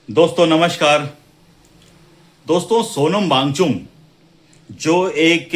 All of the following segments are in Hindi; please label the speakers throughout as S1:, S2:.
S1: दोस्तों नमस्कार। दोस्तों सोनम वांगचुक जो एक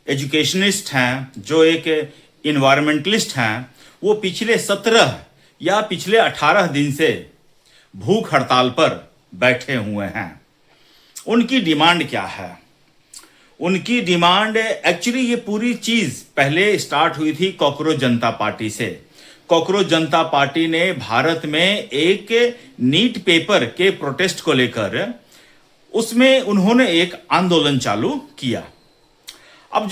S1: एजुकेशनिस्ट हैं, जो एक इन्वायरमेंटलिस्ट हैं, वो पिछले 17 या पिछले 18 दिन से भूख हड़ताल पर बैठे हुए हैं। उनकी डिमांड क्या है? उनकी डिमांड एक्चुअली ये पूरी चीज़ पहले स्टार्ट हुई थी कॉकरोच जनता पार्टी से। कॉकरोच जनता पार्टी ने भारत में एक नीट पेपर के प्रोटेस्ट को लेकर उसमें उन्होंने एक आंदोलन चालू किया। अब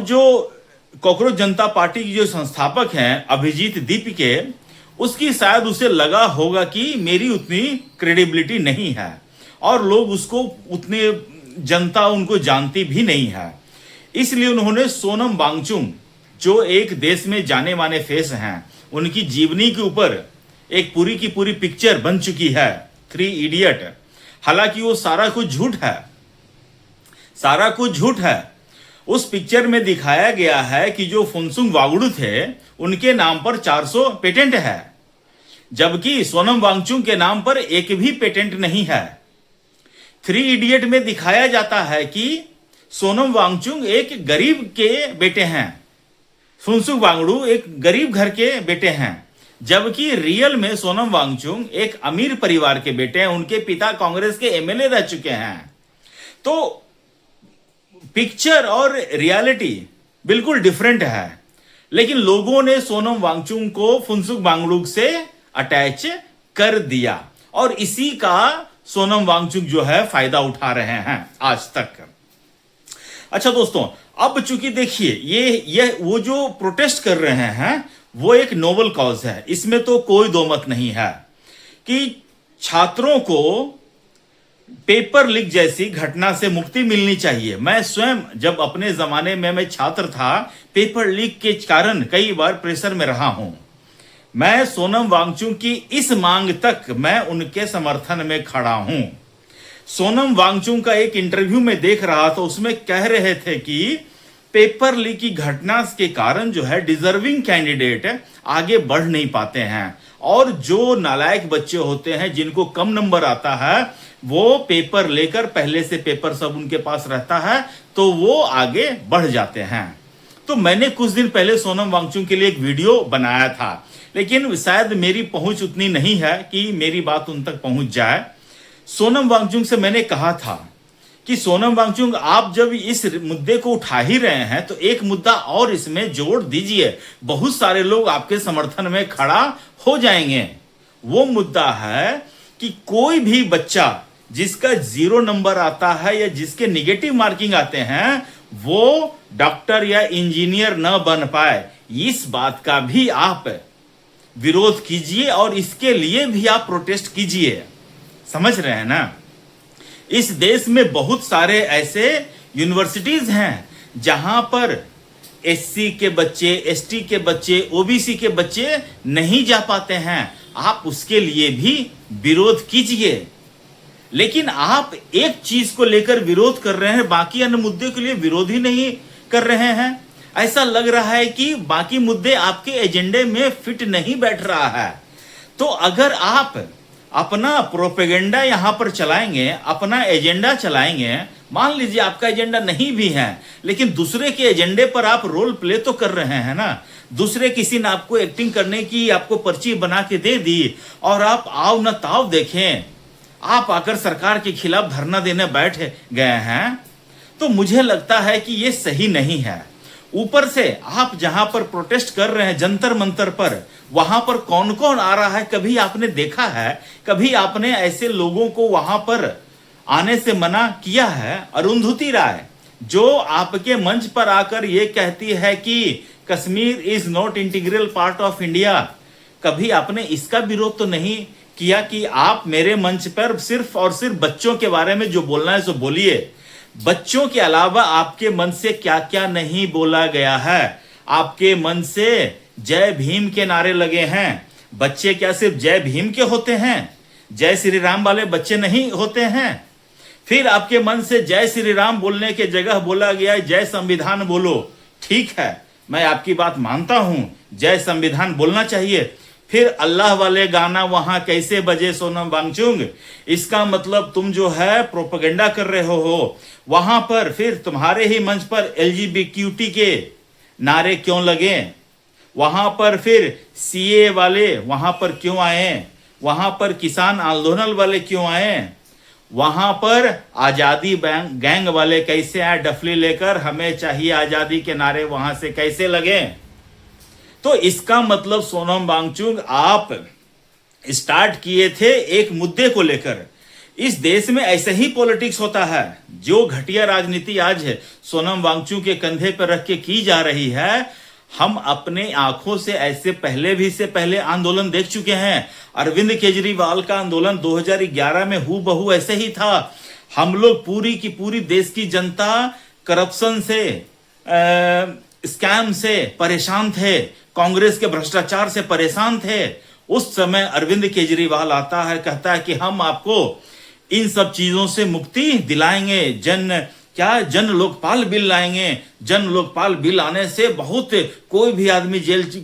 S1: जो कॉकरोच जनता पार्टी की जो संस्थापक हैं अभिजीत दीपके, उसकी शायद उसे लगा होगा कि मेरी उतनी क्रेडिबिलिटी नहीं है और लोग उसको उतने जनता उनको जानती भी नहीं है, इसलिए उन्होंने सोनम वांगचुक जो एक देश में जाने माने फेस हैं, उनकी जीवनी के ऊपर एक पूरी की पूरी पिक्चर बन चुकी है, 3 इडियट। हालांकि वो सारा कुछ झूठ है, सारा कुछ झूठ है। उस पिक्चर में दिखाया गया है कि जो फुनसुक वांगडू थे उनके नाम पर 400 पेटेंट है, जबकि सोनम वांगचुक के नाम पर एक भी पेटेंट नहीं है। 3 इडियट में दिखाया जाता है कि सोनम वांगचुक एक गरीब के बेटे हैं, फुनसुक वांगडू एक गरीब घर के बेटे हैं, जबकि रियल में सोनम वांगचुक एक अमीर परिवार के बेटे हैं। उनके पिता कांग्रेस के एमएलए रह चुके हैं। तो पिक्चर और रियलिटी बिल्कुल डिफरेंट है, लेकिन लोगों ने सोनम वांगचुक को फुनसुक वांगडू से अटैच कर दिया और इसी का सोनम वांगचुक जो है फायदा उठा रहे हैं आज तक। अच्छा दोस्तों, अब चूंकि देखिए ये वो जो प्रोटेस्ट कर रहे हैं वो एक नोबल कॉज है, इसमें तो कोई दो मत नहीं है कि छात्रों को पेपर लीक जैसी घटना से मुक्ति मिलनी चाहिए। मैं स्वयं जब अपने जमाने में मैं छात्र था, पेपर लीक के कारण कई बार प्रेशर में रहा हूं। मैं सोनम वांगचुक की इस मांग तक मैं उनके समर्थन में खड़ा हूं। सोनम वांगचुक का एक इंटरव्यू में देख रहा था, उसमें कह रहे थे कि पेपर लीक की घटना के कारण जो है डिजर्विंग कैंडिडेट आगे बढ़ नहीं पाते हैं और जो नालायक बच्चे होते हैं जिनको कम नंबर आता है वो पेपर लेकर, पहले से पेपर सब उनके पास रहता है तो वो आगे बढ़ जाते हैं। तो मैंने कुछ दिन पहले सोनम वांगचुक के लिए एक वीडियो बनाया था, लेकिन शायद मेरी पहुंच उतनी नहीं है कि मेरी बात उन तक पहुंच जाए। सोनम वांगचुक से मैंने कहा था कि सोनम वांगचुक, आप जब इस मुद्दे को उठा ही रहे हैं तो एक मुद्दा और इसमें जोड़ दीजिए, बहुत सारे लोग आपके समर्थन में खड़ा हो जाएंगे। वो मुद्दा है कि कोई भी बच्चा जिसका 0 नंबर आता है या जिसके निगेटिव मार्किंग आते हैं वो डॉक्टर या इंजीनियर न बन पाए, इस बात का भी आप विरोध कीजिए और इसके लिए भी आप प्रोटेस्ट कीजिए। समझ रहे हैं ना? इस देश में बहुत सारे ऐसे यूनिवर्सिटीज हैं जहां पर एससी के बच्चे, एसटी के बच्चे, ओबीसी के बच्चे नहीं जा पाते हैं। आप उसके लिए भी विरोध कीजिए, लेकिन आप एक चीज को लेकर विरोध कर रहे हैं, बाकी अन्य मुद्दे के लिए विरोध ही नहीं कर रहे हैं। ऐसा लग रहा है कि बाकी मुद्दे आपके एजेंडे में फिट नहीं बैठ रहा है। तो अगर आप अपना प्रोपेगेंडा यहां पर चलाएंगे, अपना एजेंडा चलाएंगे, मान लीजिए आपका एजेंडा नहीं भी है लेकिन दूसरे के एजेंडे पर आप रोल प्ले तो कर रहे हैं ना। दूसरे किसी ने आपको एक्टिंग करने की आपको पर्ची बना के दे दी और आप आओ न ताव देखें, आप आकर सरकार के खिलाफ धरना देने बैठ गए हैं, तो मुझे लगता है कि यह सही नहीं है। ऊपर से आप जहां पर प्रोटेस्ट कर रहे हैं जंतर मंतर पर, वहां पर कौन कौन आ रहा है कभी आपने देखा है? कभी आपने ऐसे लोगों को वहां पर आने से मना किया है? अरुंधति राय जो आपके मंच पर आकर यह कहती है कि Kashmir is not integral part of India, कभी आपने इसका विरोध तो नहीं किया कि आप मेरे मंच पर सिर्फ और सिर्फ बच्चों के बारे में जो बोलना है सो बोलिए। बच्चों के अलावा आपके मन से क्या क्या नहीं बोला गया है। आपके मन से जय भीम के नारे लगे हैं। बच्चे क्या सिर्फ जय भीम के होते हैं? जय श्री राम वाले बच्चे नहीं होते हैं? फिर आपके मन से जय श्री राम बोलने के जगह बोला गया जय संविधान बोलो। ठीक है, मैं आपकी बात मानता हूं, जय संविधान बोलना चाहिए, फिर अल्लाह वाले गाना वहां कैसे बजे सोनम वांगचुक? इसका मतलब तुम जो है प्रोपेगेंडा कर रहे हो। वहां पर फिर तुम्हारे ही मंच पर एलजीबीक्यूटी के नारे क्यों लगे? वहां पर फिर सीए वाले वहां पर क्यों आए? वहां पर किसान आंदोलन वाले क्यों आए? वहां पर आजादी गैंग वाले कैसे आए डफली लेकर, हमें चाहिए आजादी के नारे वहां से कैसे लगे? तो इसका मतलब सोनम वांगचुक आप स्टार्ट किए थे एक मुद्दे को लेकर। इस देश में ऐसे ही पॉलिटिक्स होता है। जो घटिया राजनीति आज सोनम वांगचुक के कंधे पर रख के की जा रही है, हम अपने आंखों से ऐसे पहले आंदोलन देख चुके हैं। अरविंद केजरीवाल का आंदोलन 2011 में हूबहू ऐसे ही था। हम लोग पूरी की पूरी देश की जनता करप्शन से, स्कैम से परेशान थे, कांग्रेस के भ्रष्टाचार से परेशान थे। उस समय अरविंद केजरीवाल आता है, कहता है कि हम आपको इन सब चीजों से मुक्ति दिलाएंगे, जन लोकपाल बिल लाएंगे। जन लोकपाल बिल आने से बहुत कोई भी आदमी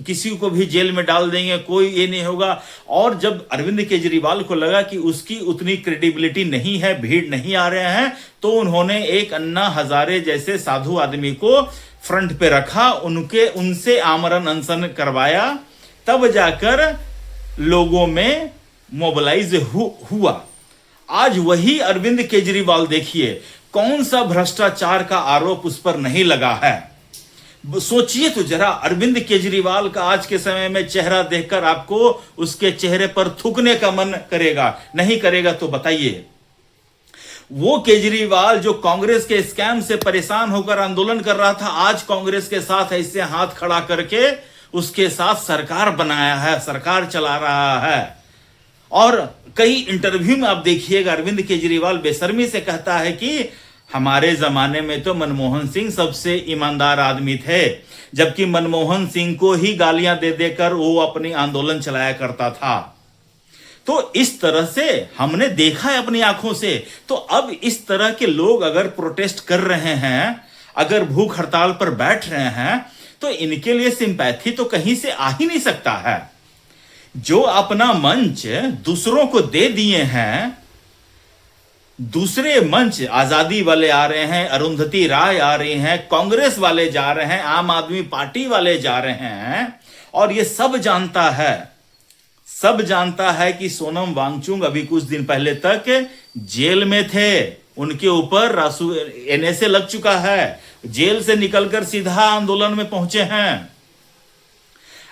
S1: किसी को भी जेल में डाल देंगे, कोई ये नहीं होगा। और जब अरविंद केजरीवाल को लगा कि उसकी उतनी क्रेडिबिलिटी नहीं है, भीड़ नहीं आ रहे हैं, तो उन्होंने एक अन्ना हजारे जैसे साधु आदमी को फ्रंट पे रखा, उनसे आमरण अनशन करवाया, तब जाकर लोगों में मोबिलाइज हुआ। आज वही अरविंद केजरीवाल देखिए, कौन सा भ्रष्टाचार का आरोप उस पर नहीं लगा है। सोचिए तो जरा, अरविंद केजरीवाल का आज के समय में चेहरा देखकर आपको उसके चेहरे पर थूकने का मन करेगा? नहीं करेगा तो बताइए। वो केजरीवाल जो कांग्रेस के स्कैम से परेशान होकर आंदोलन कर रहा था, आज कांग्रेस के साथ ऐसे हाथ खड़ा करके उसके साथ सरकार बनाया है, सरकार चला रहा है। और कई इंटरव्यू में आप देखिएगा, अरविंद केजरीवाल बेशर्मी से कहता है कि हमारे जमाने में तो मनमोहन सिंह सबसे ईमानदार आदमी थे, जबकि मनमोहन सिंह को ही गालियां दे देकर वो अपनी आंदोलन चलाया करता था। तो इस तरह से हमने देखा है अपनी आंखों से। तो अब इस तरह के लोग अगर प्रोटेस्ट कर रहे हैं, अगर भूख हड़ताल पर बैठ रहे हैं, तो इनके लिए सिंपैथी तो कहीं से आ ही नहीं सकता है। जो अपना मंच दूसरों को दे दिए हैं, दूसरे मंच आजादी वाले आ रहे हैं, अरुंधति राय आ रही हैं, कांग्रेस वाले जा रहे हैं, आम आदमी पार्टी वाले जा रहे हैं, और ये सब जानता है कि सोनम वांगचुक अभी कुछ दिन पहले तक जेल में थे, उनके ऊपर एनएसए लग चुका है, जेल से निकलकर सीधा आंदोलन में पहुंचे हैं।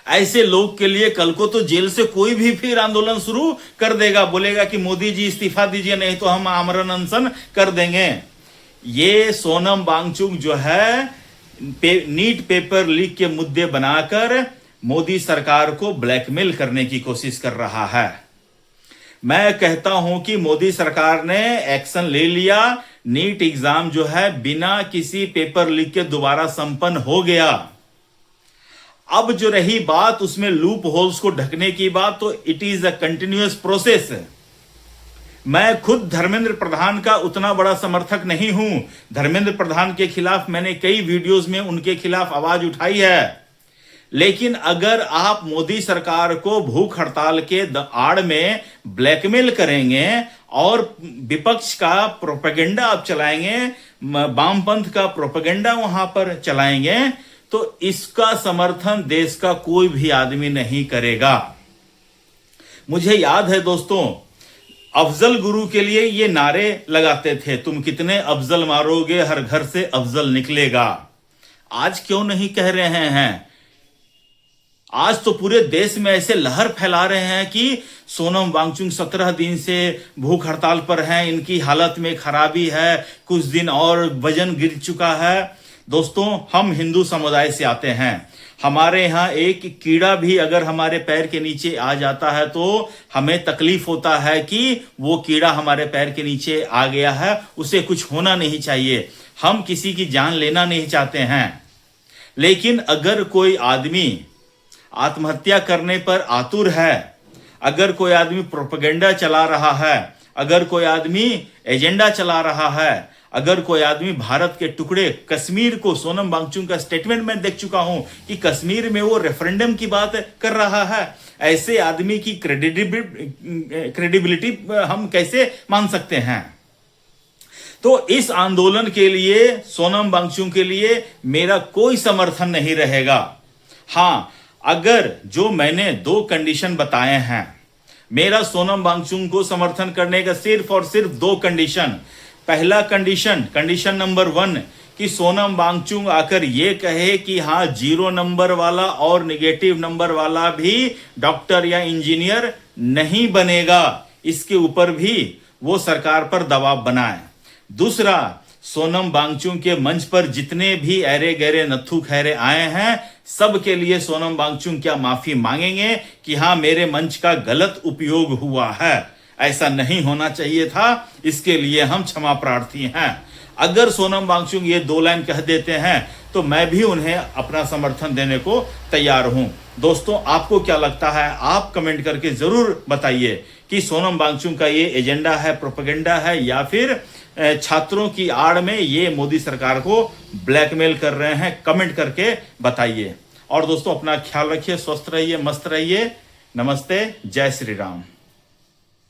S1: ऐसे लोग के लिए कल को तो जेल से कोई भी फिर आंदोलन शुरू कर देगा, बोलेगा कि मोदी जी इस्तीफा दीजिए, नहीं तो हम आमरण अनशन कर देंगे। ये सोनम वांगचुक जो है नीट पेपर लीक के मुद्दे बनाकर मोदी सरकार को ब्लैकमेल करने की कोशिश कर रहा है। मैं कहता हूं कि मोदी सरकार ने एक्शन ले लिया, नीट एग्जाम जो है बिना किसी पेपर लीक के दोबारा संपन्न हो गया। अब जो रही बात उसमें लूप होल्स को ढकने की बात, तो it is a continuous process. मैं खुद धर्मेंद्र प्रधान का उतना बड़ा समर्थक नहीं हूं। धर्मेंद्र प्रधान के खिलाफ मैंने कई वीडियोस में उनके खिलाफ आवाज उठाई है, लेकिन अगर आप मोदी सरकार को भूख हड़ताल के आड़ में ब्लैकमेल करेंगे और विपक्ष का प्रोपेगेंडा आप चलाएंगे, वामपंथ का प्रोपेगेंडा वहां पर चलाएंगे, तो इसका समर्थन देश का कोई भी आदमी नहीं करेगा। मुझे याद है दोस्तों, अफजल गुरु के लिए ये नारे लगाते थे, तुम कितने अफजल मारोगे हर घर से अफजल निकलेगा। आज क्यों नहीं कह रहे हैं? आज तो पूरे देश में ऐसे लहर फैला रहे हैं कि सोनम वांगचुक 17 दिन से भूख हड़ताल पर हैं, इनकी हालत में खराबी है, कुछ दिन और वजन गिर चुका है। दोस्तों, हम हिंदू समुदाय से आते हैं। हमारे यहाँ एक कीड़ा भी अगर हमारे पैर के नीचे आ जाता है तो हमें तकलीफ होता है कि वो कीड़ा हमारे पैर के नीचे आ गया है, उसे कुछ होना नहीं चाहिए। हम किसी की जान लेना नहीं चाहते हैं। लेकिन अगर कोई आदमी आत्महत्या करने पर आतुर है, अगर कोई आदमी प्रोपेगेंडा चला रहा है, अगर कोई आदमी एजेंडा चला रहा है, अगर कोई आदमी भारत के टुकड़े कश्मीर को, सोनम वांगचुक का स्टेटमेंट मैं देख चुका हूं कि कश्मीर में वो रेफरेंडम की बात कर रहा है, ऐसे आदमी की क्रेडिबिलिटी हम कैसे मान सकते हैं। तो इस आंदोलन के लिए, सोनम वांगचुक के लिए मेरा कोई समर्थन नहीं रहेगा। हां, अगर जो मैंने 2 कंडीशन बताए हैं, मेरा सोनम वांगचुक को समर्थन करने का सिर्फ और सिर्फ 2 कंडीशन। पहला कंडीशन नंबर 1 कि सोनम वांगचुक आकर ये कहे कि हाँ 0 नंबर वाला और नेगेटिव नंबर वाला भी डॉक्टर या इंजीनियर नहीं बनेगा, इसके ऊपर भी वो सरकार पर दबाव बनाए। दूसरा, सोनम वांगचुक के मंच पर जितने भी ऐरे गहरे नत्थु खैरे आए हैं, सब के लिए सोनम वांगचुक क्या माफी मांगेंगे कि हाँ मेरे मंच का गलत उपयोग हुआ है, ऐसा नहीं होना चाहिए था, इसके लिए हम क्षमा प्रार्थी हैं। अगर सोनम वांगचुक ये 2 लाइन कह देते हैं तो मैं भी उन्हें अपना समर्थन देने को तैयार हूं। दोस्तों, आपको क्या लगता है? आप कमेंट करके जरूर बताइए कि सोनम वांगचुक का ये एजेंडा है, प्रोपेगेंडा है, या फिर छात्रों की आड़ में ये मोदी सरकार को ब्लैकमेल कर रहे हैं। कमेंट करके बताइए। और दोस्तों, अपना ख्याल रखिए, स्वस्थ रहिए, मस्त रहिए। नमस्ते, जय श्री राम।